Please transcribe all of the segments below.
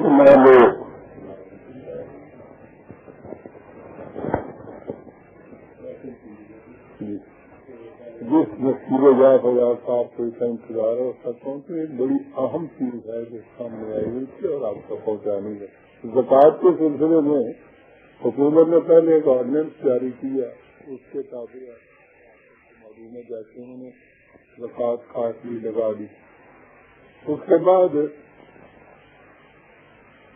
کہ میں لوگ جس نسل جات ہزار صاحب کو کا انتظار ہے اس کا پہنچے ایک بڑی اہم چیز ہے جو سامنے آئی ہوئی تھی اور آپ تک پہنچانی ہے۔ زکوٰۃ کے سلسلے میں حکومت نے پہلے ایک آرڈیننس جاری کیا، اس کے تابع معلوم ہے جیسے انہوں نے زکوٰۃ کاٹ لی، لگا دی۔ اس کے بعد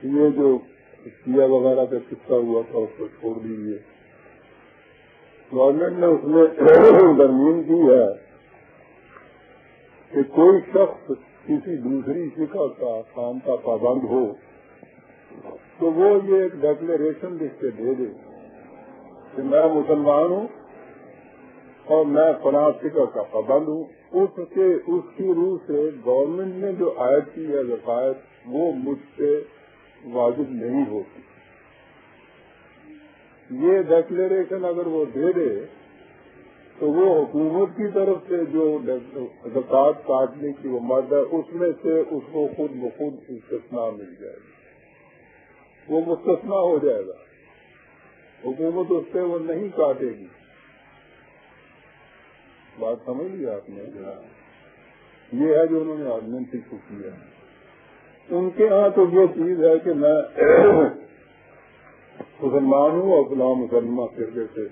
یہ جو سیا وغیرہ کا قصہ ہوا تھا اس کو چھوڑ دیجیے۔ گورنمنٹ نے اس میں ترمیم کی ہے کہ کوئی شخص کسی دوسری فقہ کا کام کا پابند ہو تو وہ یہ ایک ڈکلیریشن لکھ کے دے دے کہ میں مسلمان ہوں اور میں فلاں فقہ کا پابند ہوں، اس کی روح سے گورنمنٹ نے جو عائد کی ہے زکوٰۃ وہ مجھ سے واجب نہیں ہوتی۔ یہ ڈکلیریشن اگر وہ دے دے تو وہ حکومت کی طرف سے جو زکوٰۃ کاٹنے کی وہ مد ہے اس میں سے اس کو خود بخود استثناء مل جائے گا، وہ مستثنیٰ ہو جائے گا، حکومت اس سے وہ نہیں کاٹے گی۔ بات سمجھ لی آپ نے؟ یہ ہے جو انہوں نے آرڈیننس ایشو کیا ہے۔ ان کے ہاں تو یہ چیز ہے کہ میں مسلمان ہوں اور فلاں مسلمہ فرقے سے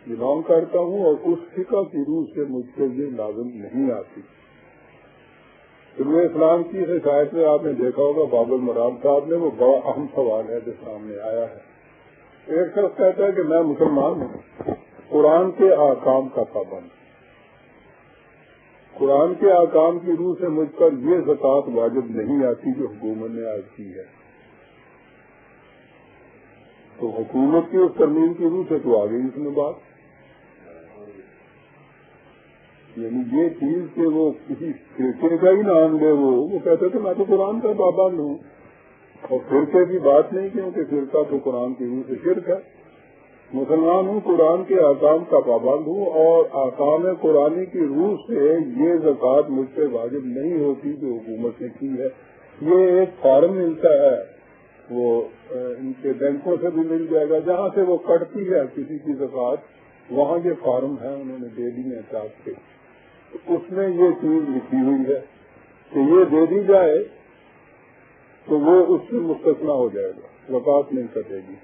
بلانگ کرتا ہوں اور اس فقہ کی روح سے مجھ سے یہ لازم نہیں آتی۔ علم اسلام کی حکایت میں آپ نے دیکھا ہوگا باب المرام صاحب نے وہ بڑا اہم سوال ہے جو سامنے آیا ہے۔ ایک شخص کہتا ہے کہ میں مسلمان ہوں، قرآن کے احکام کا پابند، قرآن کے احکام کی روح سے مجھ پر یہ زکوٰۃ واجب نہیں آتی جو حکومت نے عائد کی ہے۔ تو حکومت کی اس ترمیم کی روح سے تو آ گئی اس میں بات، یعنی یہ چیز کہ وہ کسی فرقے کا ہی نام لے، وہ کہتے تھے میں تو قرآن کا پابند ہوں، اور فرقے کی بات نہیں کیونکہ فرقہ تو قرآن کی روح سے شرک ہے۔ مسلمان ہوں، قرآن کے احکام کا پابند ہوں اور احکام قرآنی کی روح سے یہ زکوٰۃ مجھ سے واجب نہیں ہوتی جو حکومت نے کی ہے۔ یہ ایک فارم ملتا ہے، وہ ان کے بینکوں سے بھی مل جائے گا، جہاں سے وہ کٹتی ہے کسی کی زکوٰۃ وہاں یہ فارم ہے، انہوں نے دے دی ہے چاپ کے، اس میں یہ چیز لکھی ہوئی ہے کہ یہ دے دی جائے تو وہ اس سے مستثنیٰ ہو جائے گا، زکوٰۃ نہیں کٹے گی۔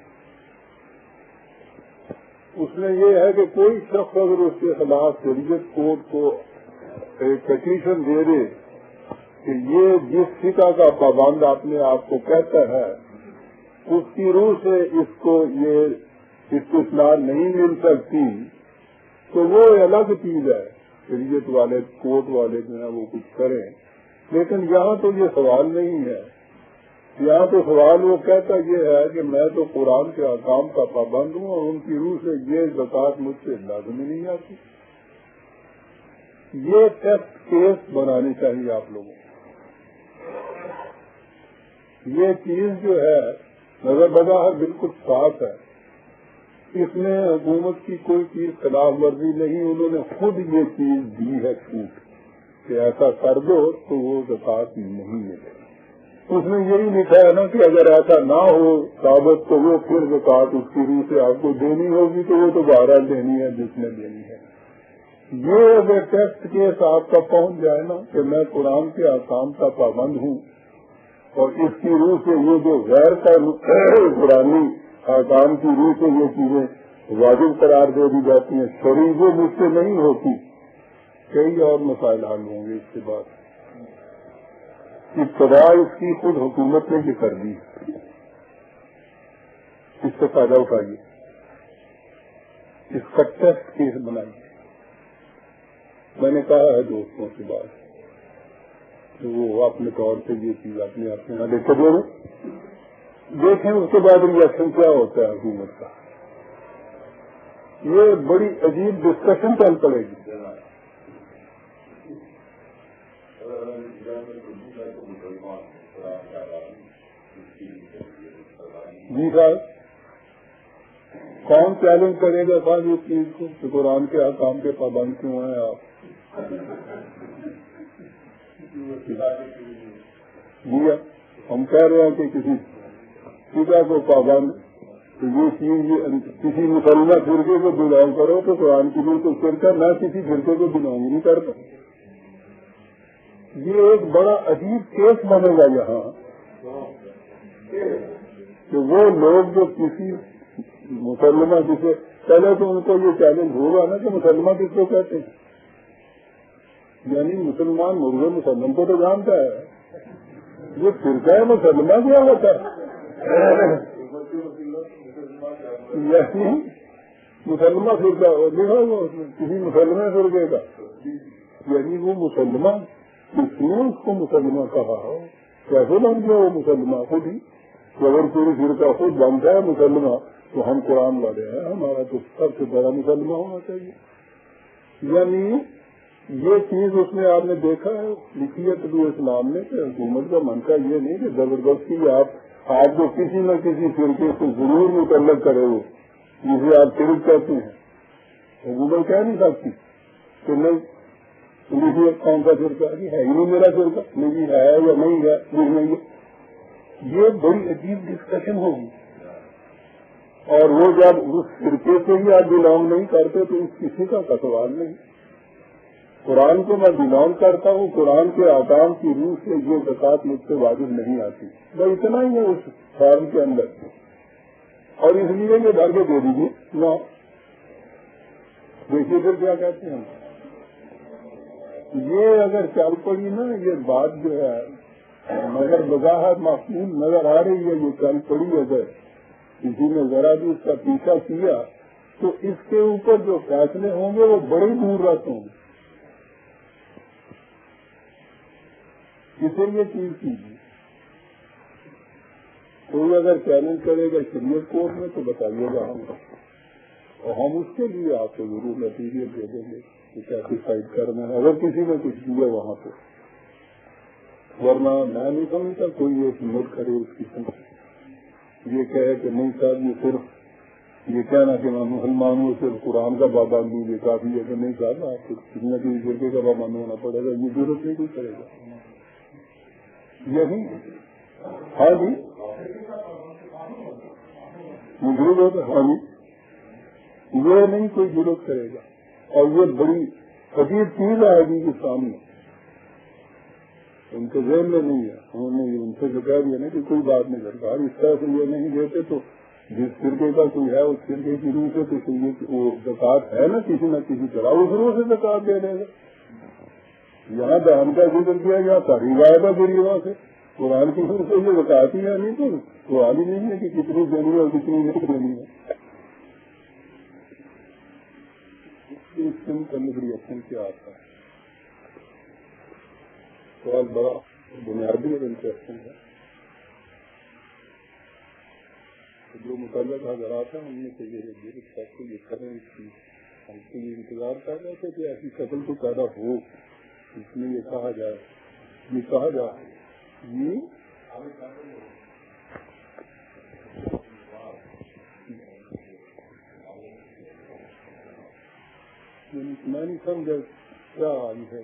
اس میں یہ ہے کہ کوئی شخص اگر اس کے خلاف شریعت کورٹ کو ایک پٹیشن دے دے کہ یہ جس فقہ کا پابند اپنے آپ کو کہتا ہے اس کی روح سے اس کو یہ استثناء نہیں مل سکتی، تو وہ الگ چیز ہے، شریعت والے کورٹ والے جو ہیں وہ کچھ کریں، لیکن یہاں تو یہ سوال نہیں ہے۔ یہاں تو سوال وہ کہتا یہ ہے کہ میں تو قرآن کے احکام کا پابند ہوں اور ان کی روح سے یہ زکوٰۃ مجھ سے لازمی نہیں آتی۔ یہ ٹیسٹ کیس بنانی چاہیے آپ لوگوں کو۔ یہ چیز جو ہے نظر بظاہر بالکل صاف ہے، اس میں حکومت کی کوئی چیز خلاف ورزی نہیں، انہوں نے خود یہ چیز دی ہے چھوٹ کہ ایسا کر دو تو وہ زکوٰۃ نہیں ملے گی۔ اس میں یہی لکھا ہے نا کہ اگر ایسا نہ ہو ثابت تو وہ پھر زکوٰۃ اس کی روح سے آپ کو دینی ہوگی، تو وہ تو بہرحال دینی ہے جس نے دینی ہے۔ یہ اگر ٹیسٹ کیس آپ کا پہنچ جائے نا کہ میں قرآن کے احکام کا پابند ہوں اور اس کی روح سے یہ جو غیر قرآنی احکام کی روح سے یہ چیزیں واجب قرار دے دی جاتی ہیں شرعی، وہ مجھ سے نہیں ہوتی، کئی اور مسائل حل ہوں گے اس کے بعد۔ ابتدا اس کی خود حکومت نے یہ کر دی، اس سے فائدہ اٹھائیے، اس کا ٹیسٹ کیس بنائیے۔ میں نے کہا ہے دوستوں سے بات تو وہ اپنے طور سے یہ چیز اپنے یہاں لے کے دے دیکھیں، اس کے بعد ریئیکشن کیا ہوتا ہے حکومت کا۔ یہ بڑی عجیب ڈسکشن چل پڑے گی۔ جی صاحب، کون چیلنج کرے گا صاحب اس چیز کو کہ قرآن کے احکام کے پابند کیوں ہیں آپ؟ جی ہم کہہ رہے ہیں کہ کسی فقہ کو پابند، تو یہ چیز کسی مسلمہ فرقے کو بلانگ کرو تو قرآن کی بھی تو فرقہ نہ کسی فرقے کو بلانگ نہیں کرتا. یہ ایک بڑا عجیب کیس بنے گا یہاں کہ وہ لوگ جو کسی مسلمہ جسے پہلے تو ان کو یہ چیلنج ہوگا نا کہ مسلمہ کس کو کہتے ہیں. یعنی مسلمان مرغ مسلم کو تو جانتا ہے، یہ فرقہ مسلمہ کیا ہوتا ہے؟ یعنی مسلمہ فرقہ دیکھا وہ کسی مسلمہ فرقے کا، یعنی وہ مسلمہ کس نے اس کو مسلمہ کہا ہو؟ کیسے بن گیا وہ مسلمہ خود ہی؟ اگر پوری فرقہ خود بنتا ہے مسلمہ تو ہم قرآن والے ہیں، ہمارا تو سب سے بڑا مسلمہ ہونا چاہیے. یعنی یہ چیز اس میں آپ نے دیکھا ہے لکھی ہے طبی اسلام نے کہ حکومت کا منشا یہ نہیں کہ زبردستی آپ کو کسی نہ کسی فرقے سے ضرور متعلق کرے ہو، جسے آپ فرق کہتے ہیں. حکومت کہہ نہیں سکتی کہ نہیں پولیس کون سا فرقہ ہے ہی نہیں میرا فرقہ، نہیں ہے یا نہیں ہے نہیں. یہ بڑی عجیب ڈسکشن ہوگی، اور وہ جب اس فرقے سے ہی آپ بلانگ نہیں کرتے تو اس کسی کا سوال نہیں. قرآن کو میں بلانگ کرتا ہوں، قرآن کے احکام کی روح سے یہ زکوٰۃ مجھ سے واجب نہیں آتی، بس اتنا ہی ہے اس فارم کے اندر، اور اس لیے یہ بھر کے دے دیجیے. نہ دیکھیے پھر کیا کہتے ہیں. یہ اگر چل پڑی نا یہ بات جو ہے مگر وضاحت معقول نظر آ رہی ہے، یہ چل پڑی اگر کسی نے ذرا بھی اس کا پیچھا کیا تو اس کے اوپر جو فیصلے ہوں گے وہ بڑے دور رکھ ہوں گے. کسی یہ چیز کیجیے، کوئی اگر چیلنج کرے گا شریعت کورٹ میں تو بتائیے گا ہم، اور ہم اس کے لیے آپ کو ضرور مٹیریل دے دیں گے کہ کیسے فائٹ کرنا ہے اگر کسی نے کچھ کیا وہاں پہ. ورنہ میں نہیں سمجھتا کوئی یہ ہمت کرے اس قسم سے یہ کہے کہ نہیں صاحب یہ صرف یہ کہنا کہ میں مسلمان ہوں صرف قرآن کا پابند ہوں یہ کافی ہے کہ نہیں صاحب آپ کو کسی نہ کسی فرقے کا پابند ہونا پڑے گا. یہ ضرورت نہیں کوئی کرے گا. یہی ہاں جی ضرورت ہے. ہاں جی یہ نہیں کوئی ضرورت کرے گا، اور یہ بڑی عجیب چیز آئے گی کہ سامنے ان کے ذہن میں نہیں ہے. انہوں نے ان سے جو کہہ دیا نا کہ کوئی بات نہیں کرتا، اس طرح سے یہ نہیں دیتے تو جس فرقے کا کوئی ہے اس فرقے کی روح سے تو وہ زکوٰۃ ہے نا کسی نہ کسی طرح اس روح سے زکوٰۃ دے دے گا. یہاں دہن کا ذکر کیا گیا ساری غائبہ غریبا سے، قرآن کی روح سے یہ زکوٰۃ ہی ہے نہیں تو سوال ہی نہیں ہے کہ کتنی دینی ہے اور کتنی نہیں دینی ہے. کنفریشن کیا آتا ہے سوال بڑا بنیادی اور انٹرسٹنگ ہے. جو متعلق حضرات ہیں ان میں سے یہ کریں ہم کے لیے انتظار کر رہے تھے کہ ایسی شکل تو پیدا ہو اس میں یہ کہا جائے میں نہیں سمجھا کیا آئی ہے.